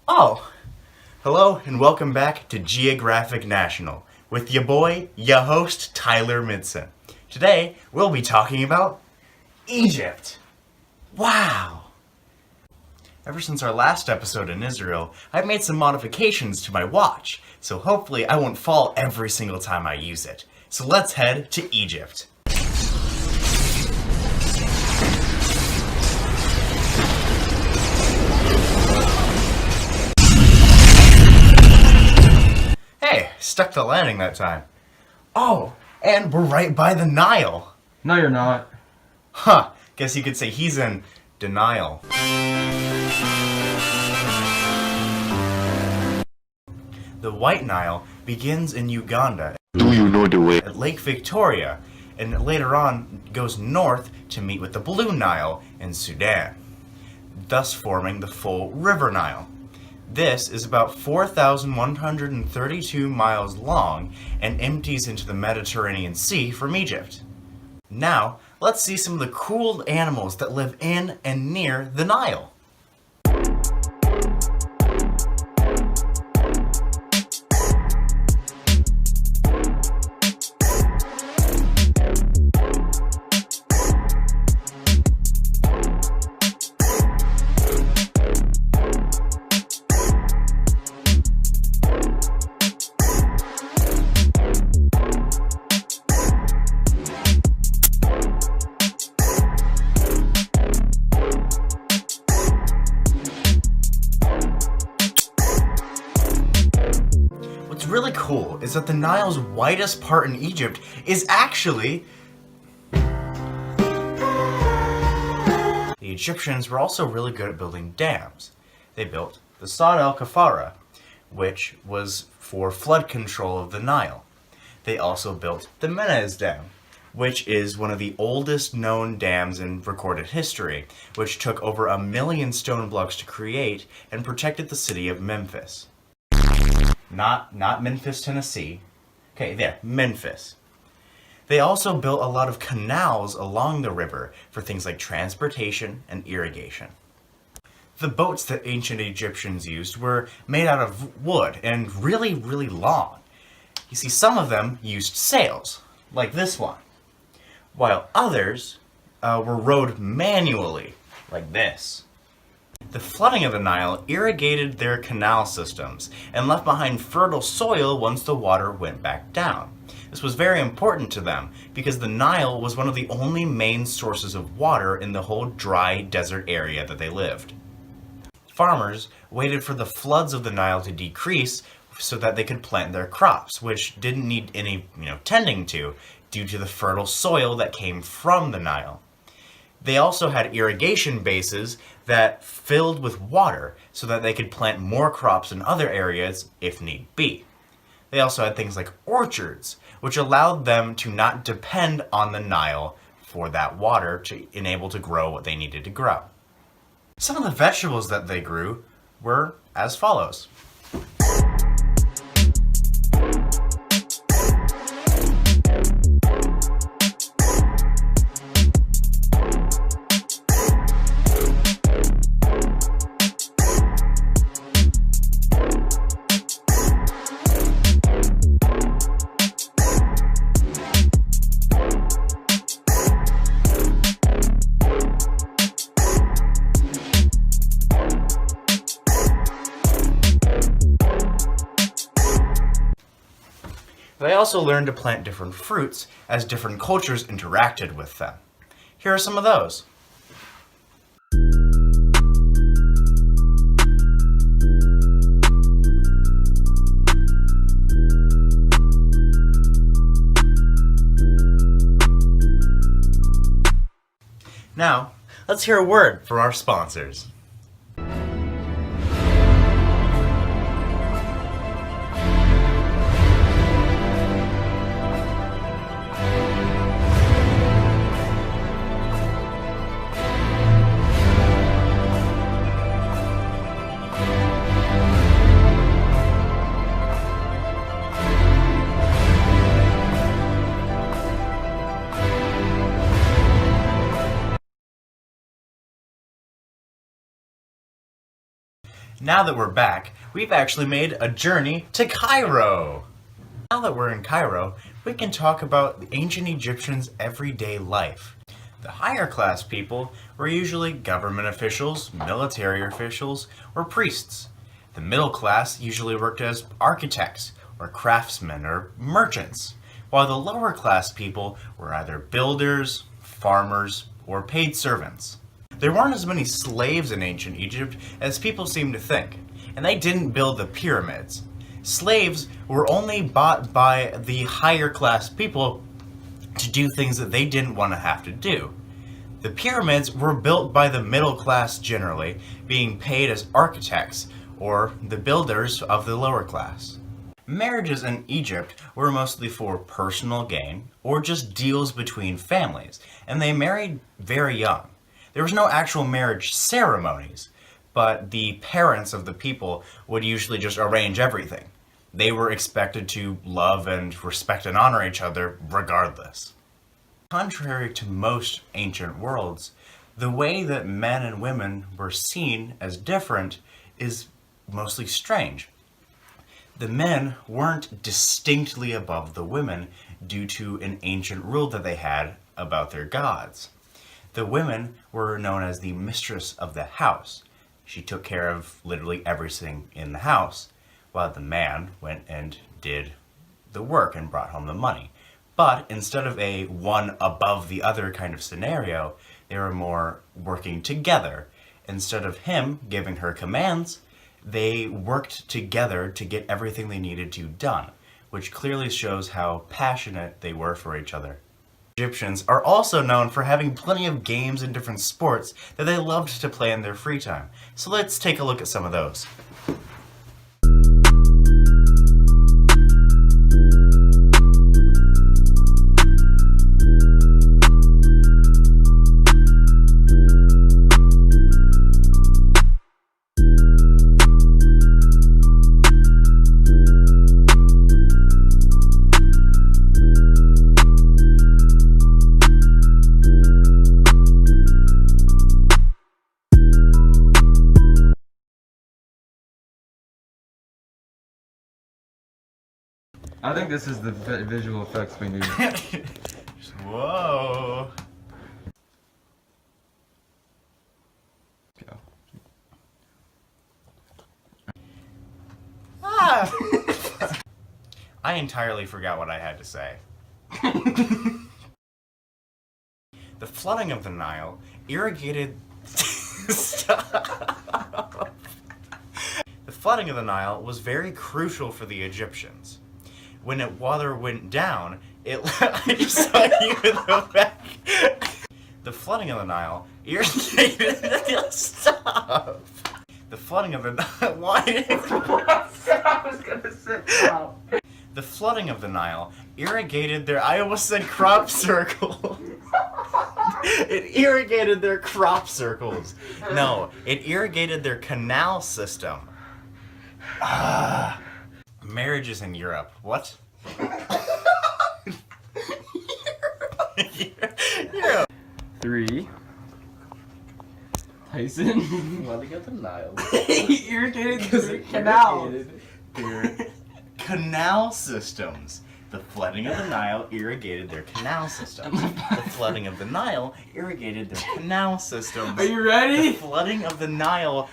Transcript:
Oh, hello and welcome back to Geographic National with ya boy, ya host, Tyler Midsen. Today, we'll be talking about Egypt. Wow! Ever since our last episode in Israel, I've made some modifications to my watch, so hopefully I won't fall every single time I use it. So let's head to Egypt. Hey, stuck the landing that time. Oh, and we're right by the Nile. No, you're not. Huh, guess you could say he's in denial. The White Nile begins in Uganda. Do you know the way? At Lake Victoria, and later on goes north to meet with the Blue Nile in Sudan, thus forming the full River Nile. This is about 4,132 miles long and empties into the Mediterranean Sea from Egypt. Now, let's see some of the cool animals that live in and near the Nile. What's really cool is that the Nile's widest part in Egypt is actually... The Egyptians were also really good at building dams. They built the Sa'd al-Kafara, which was for flood control of the Nile. They also built the Menez Dam, which is one of the oldest known dams in recorded history, which took over 1 million stone blocks to create and protected the city of Memphis. Not Memphis, Tennessee. Okay, there, Memphis. They also built a lot of canals along the river for things like transportation and irrigation. The boats that ancient Egyptians used were made out of wood and really, really long. You see, some of them used sails, like this one, while others were rowed manually, like this. The flooding of the Nile irrigated their canal systems and left behind fertile soil once the water went back down. This was very important to them because the Nile was one of the only main sources of water in the whole dry desert area that they lived. Farmers waited for the floods of the Nile to decrease so that they could plant their crops, which didn't need any tending to due to the fertile soil that came from the Nile. They also had irrigation bases that filled with water so that they could plant more crops in other areas if need be. They also had things like orchards, which allowed them to not depend on the Nile for that water to enable to grow what they needed to grow. Some of the vegetables that they grew were as follows. They also learned to plant different fruits as different cultures interacted with them. Here are some of those. Now, let's hear a word from our sponsors. Now that we're back, we've actually made a journey to Cairo. Now that we're in Cairo, we can talk about the ancient Egyptians' everyday life. The higher class people were usually government officials, military officials, or priests. The middle class usually worked as architects, or craftsmen, or merchants, while the lower class people were either builders, farmers, or paid servants. There weren't as many slaves in ancient Egypt as people seem to think, and they didn't build the pyramids. Slaves were only bought by the higher class people to do things that they didn't want to have to do. The pyramids were built by the middle class generally, being paid as architects, or the builders of the lower class. Marriages in Egypt were mostly for personal gain, or just deals between families, and they married very young. There was no actual marriage ceremonies, but the parents of the people would usually just arrange everything. They were expected to love and respect and honor each other regardless. Contrary to most ancient worlds, the way that men and women were seen as different is mostly strange. The men weren't distinctly above the women due to an ancient rule that they had about their gods. The women were known as the mistress of the house. She took care of literally everything in the house, while the man went and did the work and brought home the money. But instead of a one above the other kind of scenario, they were more working together. Instead of him giving her commands, they worked together to get everything they needed to done, which clearly shows how passionate they were for each other. Egyptians are also known for having plenty of games and different sports that they loved to play in their free time. So let's take a look at some of those. I think this is the visual effects we need. Whoa. Go. Ah. I entirely forgot what I had to say. The flooding of the Nile irrigated... Stop. The flooding of the Nile was very crucial for the Egyptians. When water went down, I just saw you in the back. The flooding of the Nile irrigated... Stop! The flooding of the Nile... Why? I was gonna sit down. The flooding of the Nile irrigated their... I almost said crop circle. It irrigated their crop circles. No, it irrigated their canal system. Marriages in Europe. What? Europe. 3. Tyson. Flooding of the Nile. Irrigated the canal. Their canal systems. The flooding of the Nile irrigated their canal systems. The flooding of the Nile irrigated their canal systems. Are you ready? The flooding of the Nile